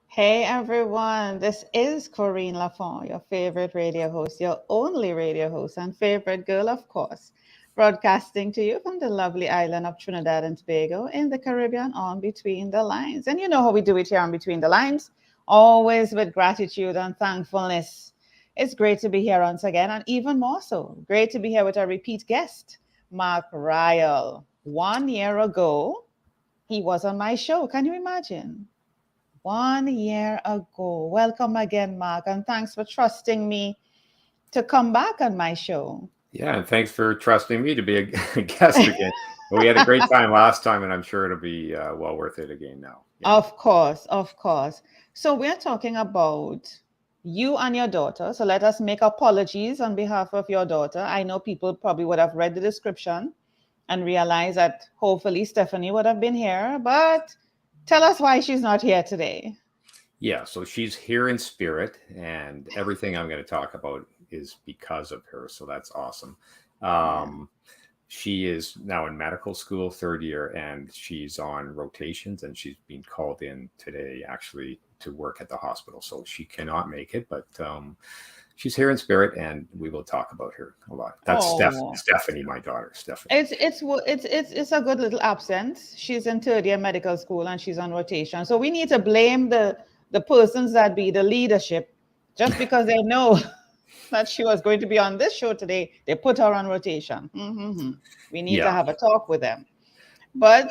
Hey everyone, this is Corine Lafont, your favorite radio host, your only radio host, and favorite girl, of course, broadcasting to you from the lovely island of Trinidad and Tobago in the Caribbean on Between the Lines. And you know how we do it here on Between the Lines, always with gratitude and thankfulness. It's great to be here once again, and even more so, great to be here with our repeat guest, Mark Ryall. 1 year ago, he was on my show. Can you imagine? 1 year ago. Welcome again, Mark, and thanks for trusting me to come back on my show. Yeah, and thanks for trusting me to be a guest again. We had a great time last time, and I'm sure it'll be well worth it again now. Yeah. Of course, of course. So we're talking about you and your daughter. So let us make apologies on behalf of your daughter. I know people probably would have read the description and realized that hopefully Stephanie would have been here, but tell us why she's not here today. Yeah, so she's here in spirit, and everything I'm going to talk about is because of her. So that's awesome. She is now in medical school, 3rd year, and she's on rotations, and she's been called in today actually to work at the hospital. So she cannot make it, but she's here in spirit, and we will talk about her a lot. That's Stephanie, my daughter, Stephanie. It's a good little absence. She's in 3rd year medical school, and she's on rotation. So we need to blame the persons that be the leadership, just because they know that she was going to be on this show today. They put her on rotation. Mm-hmm. We need to have a talk with them. But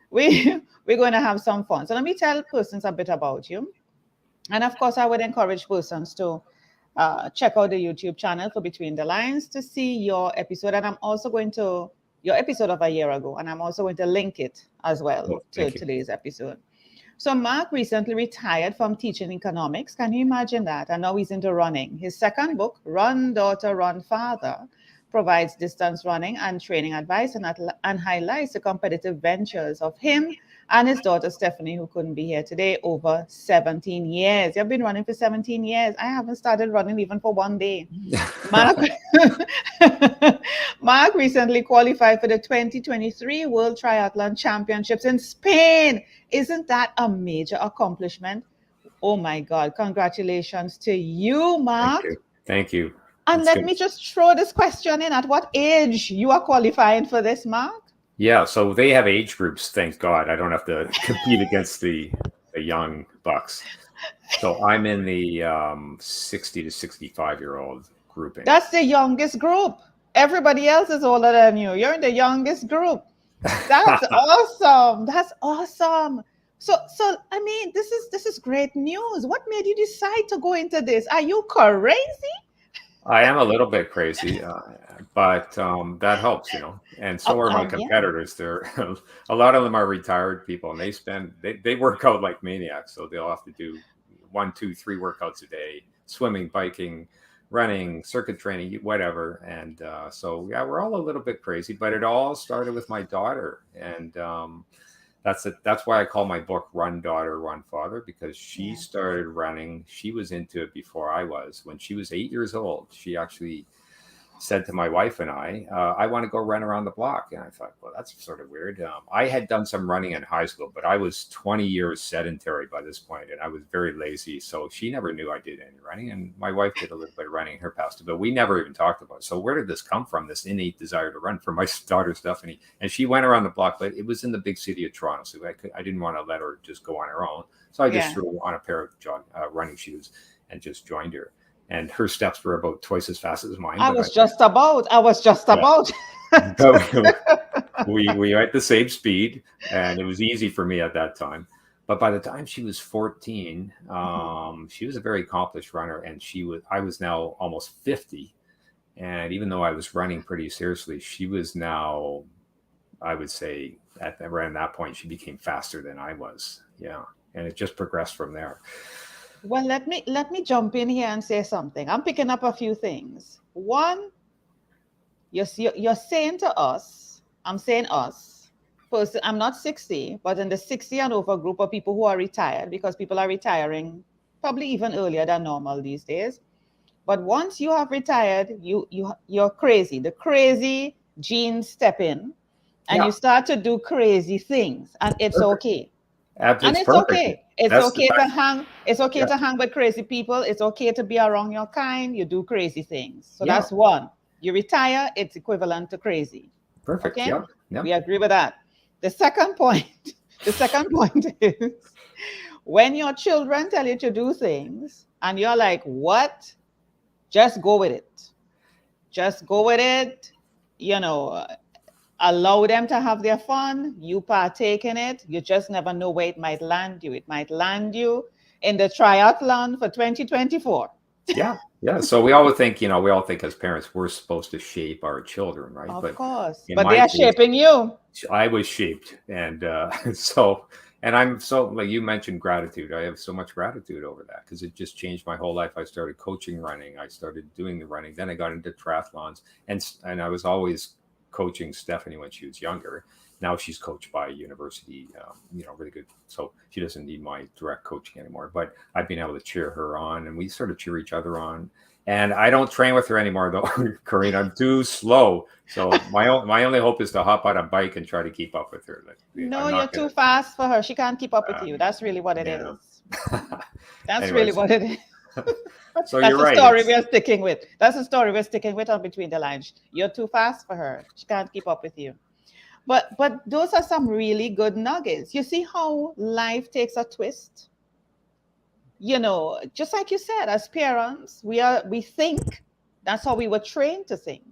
we're going to have some fun. So let me tell persons a bit about you. And of course, I would encourage persons to check out the YouTube channel for Between the Lines to see your episode. And I'm also going to, your episode of a year ago, and I'm also going to link it as well to today's episode. So Mark recently retired from teaching economics. Can you imagine that? And now he's into running. His second book, Run Daughter, Run Father, provides distance running and training advice and highlights the competitive ventures of him and his daughter, Stephanie, who couldn't be here today, over 17 years. You've been running for 17 years. I haven't started running even for 1 day. Mark recently qualified for the 2023 World Triathlon Championships in Spain. Isn't that a major accomplishment? Oh my God. Congratulations to you, Mark. Thank you. And let me just throw this question in. At what age you are qualifying for this, Mark? Yeah, so they have age groups, thank God. I don't have to compete against the young bucks. So I'm in the 60 to 65-year-old grouping. That's the youngest group. Everybody else is older than you. You're in the youngest group. That's awesome. That's awesome. So I mean, this is great news. What made you decide to go into this? Are you crazy? I am a little bit crazy, but that helps, And so are my Yeah. competitors. They're a lot of them are retired people, and they work out like maniacs. So they'll have to do 1, 2, 3 workouts a day: swimming, biking, running, circuit training, whatever. And so yeah, we're all a little bit crazy, but it all started with my daughter, and that's it. That's why I call my book "Run Daughter, Run Father," because she Yeah. started running. She was into it before I was. When she was 8 years old, she actually said to my wife and I want to go run around the block. And I thought, well, that's sort of weird. I had done some running in high school, but I was 20 years sedentary by this point, and I was very lazy. So she never knew I did any running. And my wife did a little bit of running in her past, but we never even talked about it. So where did this come from, this innate desire to run for my daughter, Stephanie? And she went around the block, but it was in the big city of Toronto. So I didn't want to let her just go on her own. So I just Yeah. threw on a pair of running shoes and just joined her. And her steps were about twice as fast as mine. I was just about. We were at the same speed, and it was easy for me at that time. But by the time she was 14, she was a very accomplished runner, and I was now almost 50. And even though I was running pretty seriously, she was now, I would say, around that point, she became faster than I was. Yeah, and it just progressed from there. Well, let me jump in here and say something. I'm picking up a few things. One, you're saying to us, I'm saying us, person, I'm not 60, but in the 60 and over group of people who are retired, because people are retiring probably even earlier than normal these days. But once you have retired, you're crazy. The crazy genes step in, and Yeah, you start to do crazy things, and it's perfect. okay. And It's it's perfect. okay. It's That's the okay to best. hang. It's okay Yeah, to hang with crazy people. It's okay to be around your kind. You do crazy things. So yeah, that's one. You retire, it's equivalent to crazy. perfect. Okay? Yeah, yeah. We agree with that. The second point, the second point is when your children tell you to do things and you're like, what? Just go with it. Just go with it. You know, allow them to have their fun. You partake in it. You just never know where it might land you. It might land you in the triathlon for 2024. Yeah, yeah. So we all think, we all think as parents we're supposed to shape our children, right? Of But course. in But they my are case, shaping you. I was shaped, and and I'm so, like you mentioned, gratitude. I have so much gratitude over that because it just changed my whole life. I started coaching running. I started doing the running. Then I got into triathlons, and I was always coaching Stephanie when she was younger. Now she's coached by a university, really good. So she doesn't need my direct coaching anymore. But I've been able to cheer her on, and we sort of cheer each other on. And I don't train with her anymore, though, Corine. I'm too slow. So my only hope is to hop on a bike and try to keep up with her. Like, No, I'm you're not too gonna. fast for her. She can't keep up with you. Um, That's really what it yeah. is. That's really Anyways, what it is. so That's you're the right. story we're sticking with. That's the story we're sticking with on Between the Lines. You're too fast for her. She can't keep up with you. But those are some really good nuggets. You see how life takes a twist? Just like you said, as parents, we think that's how we were trained to think,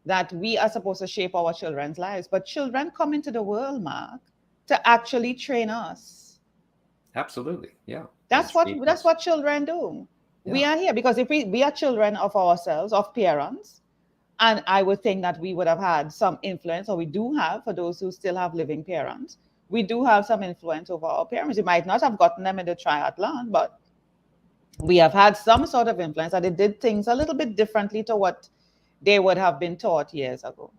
that we are supposed to shape our children's lives. But children come into the world, Mark, to actually train us. Absolutely, yeah. And That's what shape that's us. what children do. We Yeah, are here because if we are children of ourselves, of parents, and I would think that we would have had some influence, or we do have, for those who still have living parents, we do have some influence over our parents. We might not have gotten them in the triathlon, but we have had some sort of influence that they did things a little bit differently to what they would have been taught years ago.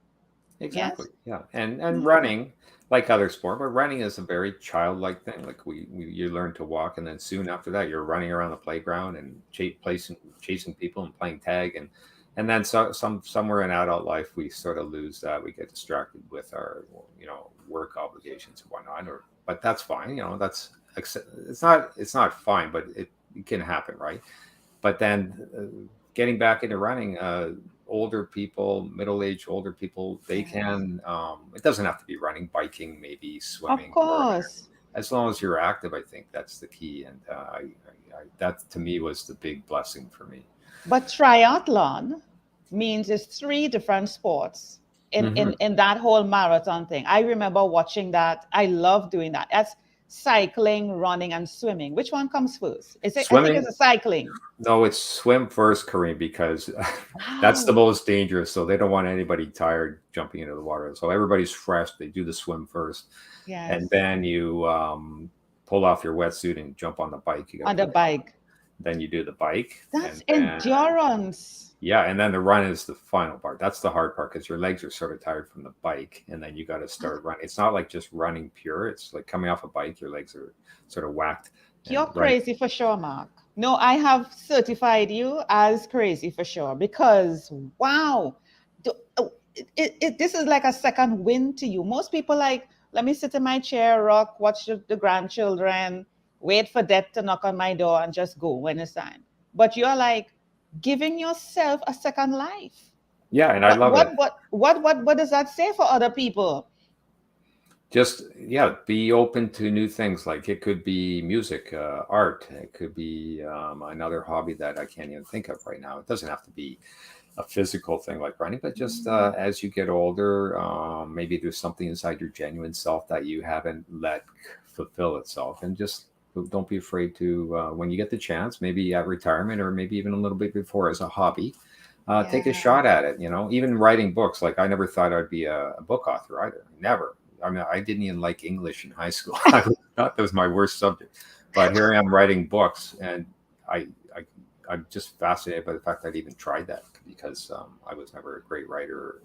exactly. Yes? Yeah, and Yeah. running, like other sport, but running is a very childlike thing. Like you learn to walk, and then soon after that, you're running around the playground and chasing people and playing tag, and then somewhere in adult life, we sort of lose that. We get distracted with our work obligations and whatnot. But that's fine. It's not fine, but it can happen, right? But then getting back into running, older people, middle-aged older people, they Yes. can. It doesn't have to be running, biking, maybe Of swimming, or course. as long as you're active. I think that's the key, and that to me was the big blessing for me. But triathlon means it's three different sports in, Hmm. in, in that whole marathon thing. I remember watching that. I love doing that. cycling, running, and swimming. Which one comes first? I think it's Swimming. a cycling. No, it's swim first, Corine, because that's the Wow. most dangerous. So they don't want anybody tired jumping into the water. So everybody's fresh. They do the swim first, and Yes. then you pull off your wetsuit and jump on the bike. You got to On the put it on. bike. Then you do the bike, That's and then endurance. yeah, and then the run is the final part. That's the hard part because your legs are sort of tired from the bike, and then you got to start running. It's not like just running pure. It's like coming off a bike. Your legs are sort of whacked You're and running. crazy for sure, Mark. No, I have certified you as crazy for sure because wow, this is like a second win to you. Most people like, let me sit in my chair, rock, watch the grandchildren, wait for death to knock on my door and just go when it's time. But you're like giving yourself a second life. Yeah, and I What love it. what what what does that say for other people? Just yeah, be open to new things. Like it could be music, art. It could be another hobby that I can't even think of right now. It doesn't have to be a physical thing like running, but just as you get older, maybe there's something inside your genuine self that you haven't let fulfill itself, and just don't be afraid to when you get the chance, maybe at retirement or maybe even a little bit before as a hobby. Take a shot Yes. at it. Even writing books. Like I never thought I'd be a book author either. Never. I mean, I didn't even like English in high school. I thought that was my worst subject. But here I am writing books, and I, I I'm just fascinated by the fact that I even tried that because I was never a great writer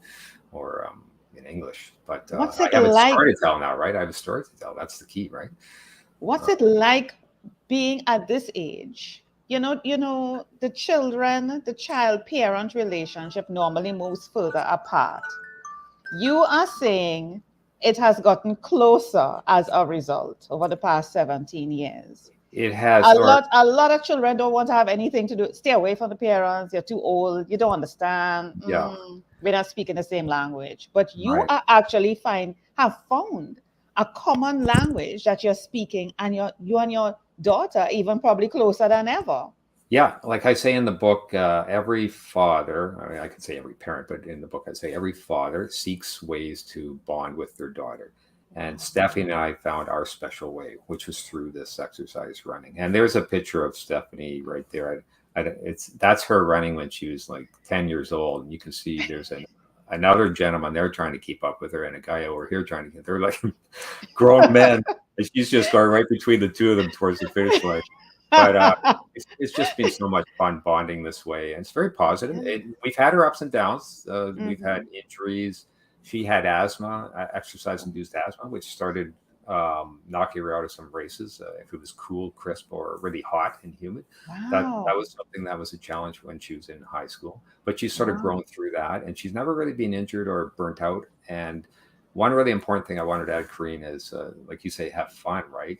or in English. But What's I it have a like? story to tell now, right? I have a story to tell. That's the key, right? What's Uh, it like being at this age? The child parent relationship normally moves further apart. You are saying it has gotten closer as a result over the past 17 years. it has, A or lot, a lot of children don't want to have anything to do. Stay away from the parents. You're too old. You don't understand. yeah, We're not speaking the same language. But you right. are actually have found a common language that you're speaking, and you and your daughter even probably closer than ever. Yeah, like I say in the book, every father, I mean, I could say every parent, but in the book, I say every father seeks ways to bond with their daughter. And Stephanie and I found our special way, which was through this exercise running. And there's a picture of Stephanie right there. That's her running when she was like 10 years old. And you can see there's another gentleman there trying to keep up with her and a guy over here trying to get, they're like grown men. And she's just going right between the two of them towards the finish line. But it's just been so much fun bonding this way, and it's very positive. We've had our ups and downs. We've had Mhm. injuries. She had asthma, exercise-induced asthma, which started knocking her out of some races if it was cool, crisp, or really hot and humid. That Wow. was something that was a challenge when she was in high school. But she's sort of Wow. grown through that, and she's never really been injured or burnt out. And one really important thing I wanted to add, Corrine, is like you say, have fun, right?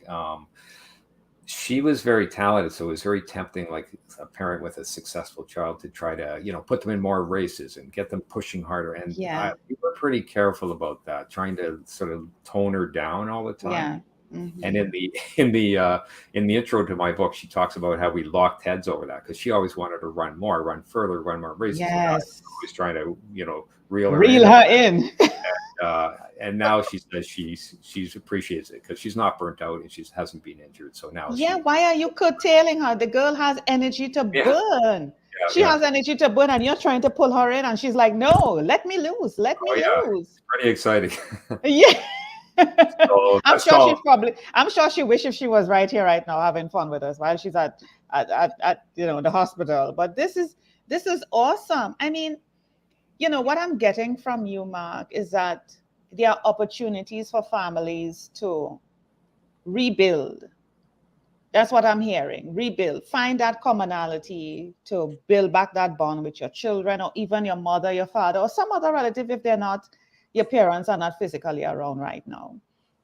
She was very talented, so it was very tempting, like a parent with a successful child, to try to put them in more races and get them pushing harder. And Yeah. we were pretty careful about that, trying to sort of tone her down all the time. Yeah. And Hmm. in the intro to my book, she talks about how we locked heads over that because she always wanted to run more, run further, run more races, and I was Yes. always trying to reel her Reel in. her in. And now she says she's appreciates it because she's not burnt out and she hasn't been injured. So now Yeah, she, why are you curtailing her? The girl has energy to yeah, burn. yeah, She yeah. has energy to burn, and you're trying to pull her in, and she's like, no, let me loose. Let me Oh yeah, loose. it's pretty exciting. Yeah. So I'm that's sure called, I'm sure she wishes she was right here right now having fun with us while she's at the hospital. But this is awesome. I mean, what I'm getting from you, Mark, is that there are opportunities for families to rebuild. That's what I'm hearing. Rebuild. Find that commonality to build back that bond with your children or even your mother, your father, or some other relative if your parents are not physically around right now.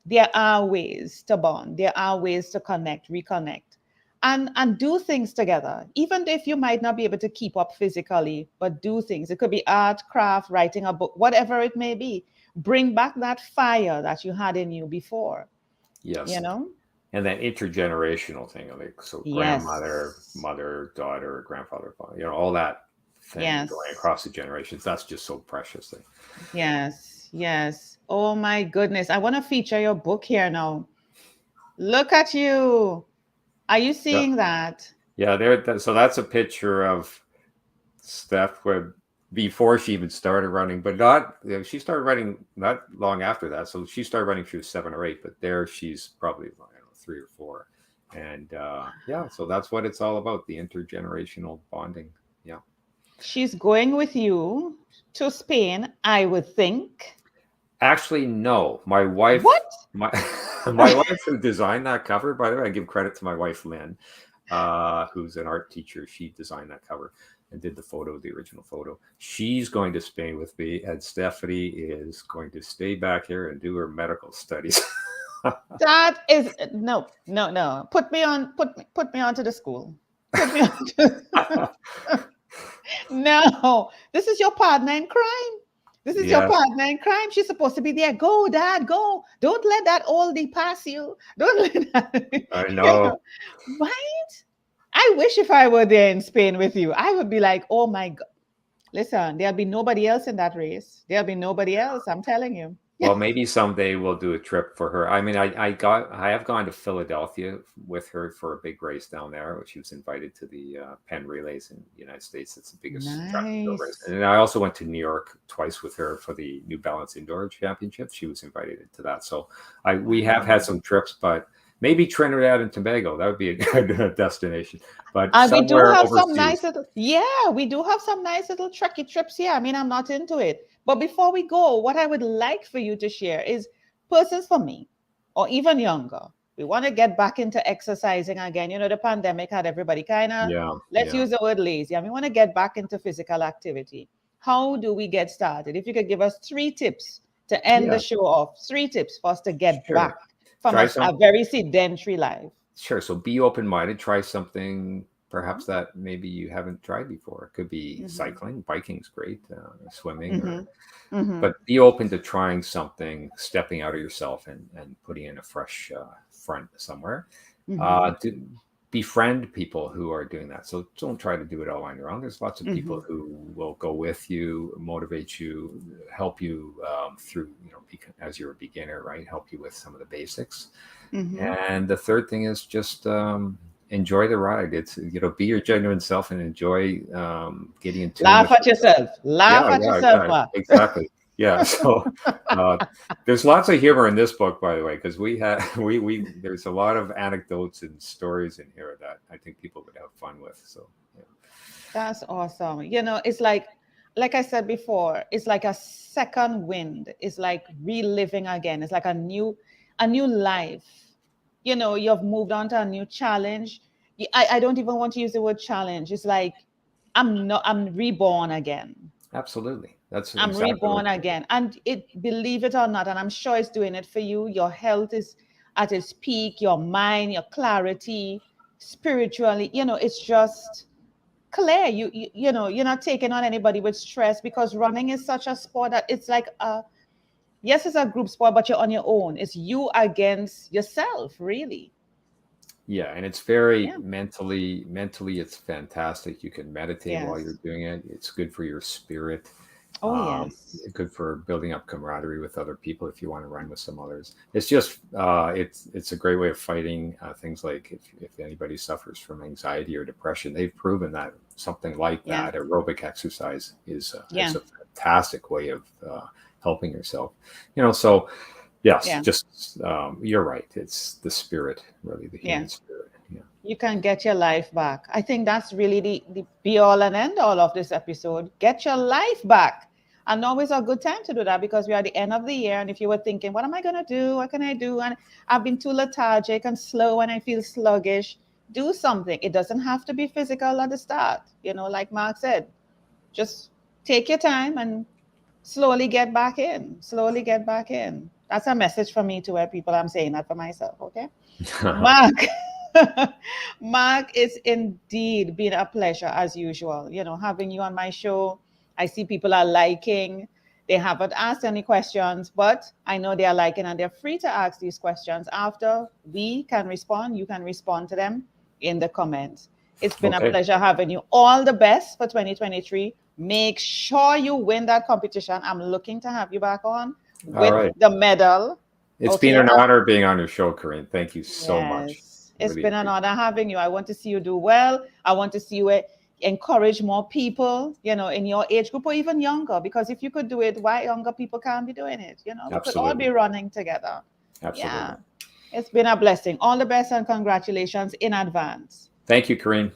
There are ways to bond. There are ways to connect, reconnect, and do things together. Even if you might not be able to keep up physically, but do things. It could be art, craft, writing a book, whatever it may be. Bring back that fire that you had in you before, you yes, know? and that intergenerational thing, like so grandmother, Yes. mother, daughter, grandfather, father, all that thing going Yes. across the generations. That's just so precious. Thing. Yes. Yes. Oh my goodness. I want to feature your book here now. Look at you. Are you Yeah. seeing that? Yeah, so that's a picture of Steph when before she even started running, but not she started running not long after that. So she started running, she was 7 or 8, but there she's probably, I don't know, 3 or 4. And yeah, so that's what it's all about, the intergenerational bonding. Yeah. She's going with you to Spain, I would think. Actually, no. What? My my wife who designed that cover, by the way, I give credit to my wife Lynn, who's an art teacher. She designed that cover and did the original photo. She's going to Spain with me, and Stephanie is going to stay back here and do her medical studies. That is no, no, no. Put me onto the school. Put me on to, no. This is your partner in crime. This is your Yes, partner in crime. She's supposed to be there. Go, Dad, go. Don't let that oldie pass you. Don't let that, I you know. know. Right? I wish if I were there in Spain with you, I would be like, oh my God. Listen, there'll be nobody else in that race. There'll be nobody else. I'm telling you. Well, maybe someday we'll do a trip for her. I mean, I have gone to Philadelphia with her for a big race down there. She was invited to the Penn Relays in the United States. It's the biggest track and field race. Nice. And I also went to New York twice with her for the New Balance Indoor Championships. She was invited to that. So we have had Wow. some trips, but maybe Trinidad and Tobago. That would be a good destination. But We do somewhere have some nice overseas. little, yeah, we do have some nice little trekkie trips here. I mean, I'm not into it. But before we go, what I would like for you to share is persons for me, or even younger. We want to get back into exercising again. The pandemic had everybody kind of, Yeah, let's yeah, use the word lazy. And we want to get back into physical activity. How do we get started? If you could give us 3 tips to end the yeah. show off, 3 tips for us to get back Sure. from Try a some. very sedentary life. Sure. So be open-minded. Try something perhaps that maybe you haven't tried before. It could be Mm-hmm. cycling, biking's great, swimming, Mm-hmm. Mm-hmm. but be open to trying something, stepping out of yourself and putting in a fresh front somewhere. Mm-hmm. To befriend people who are doing that. So don't try to do it all on your own. There's lots of Mm-hmm. people who will go with you, motivate you, help you through, as you're a beginner, right? Help you with some of the basics. Mm-hmm. And the third thing is just enjoy the ride. It's be your genuine self and enjoy getting in tune Laugh with at yourself. yourself. Laugh Yeah, at yeah, yourself, yeah, Mark. exactly. Yeah. So uh, there's lots of humor in this book, by the way, because we have we there's a lot of anecdotes and stories in here that I think people would have fun with. So yeah. That's awesome. It's like I said before, it's like a second wind. It's like reliving again. It's like a new life. You've moved on to a new challenge. I don't even want to use the word challenge. It's like I'm reborn again. Absolutely. That's I'm exactly what. reborn again. And believe it or not, and I'm sure it's doing it for you, your health is at its peak, your mind, your clarity, spiritually, it's just clear. You're not taking on anybody with stress because running is such a sport that it's like yes, it's a group sport, but you're on your own. It's you against yourself, really. Yeah, and it's very Yeah. mentally it's fantastic. You can meditate while you're Yes. doing it. It's good for your spirit. Oh, yes. Good for building up camaraderie with other people if you want to run with some others. It's just it's a great way of fighting things like if anybody suffers from anxiety or depression, they've proven that something like Yeah. that aerobic exercise is Yeah. a fantastic way of helping yourself. So yes, Yeah. just you're right. It's the spirit, really, the Yeah. human spirit. Yeah. You can get your life back. I think that's really the be all and end all of this episode. Get your life back. And now is a good time to do that because we are at the end of the year. And if you were thinking, what am I going to do? What can I do? And I've been too lethargic and slow and I feel sluggish. Do something. It doesn't have to be physical at the start. Like Mark said, just take your time and slowly get back in. Slowly get back in. That's a message for me to where people I'm saying that for myself. Okay. Mark, Mark, it's indeed been a pleasure as usual. Having you on my show. I see people are liking. They haven't asked any questions, but I know they are liking and they're free to ask these questions after we can respond. You can respond to them in the comments. It's been a Okay. pleasure having you. All the best for 2023. Make sure you win that competition. I'm looking to have you back on All with right. the medal. It's Okay. been an honor being on your show, Corine. Thank you so much. Yes. It's Really been an appreciate honor having you. I want to see you do well. I want to see you encourage more people, in your age group or even younger, because if you could do it, why younger people can't be doing it? We could all be Absolutely. running together. Absolutely. Yeah. It's been a blessing. All the best and congratulations in advance. Thank you, Corine.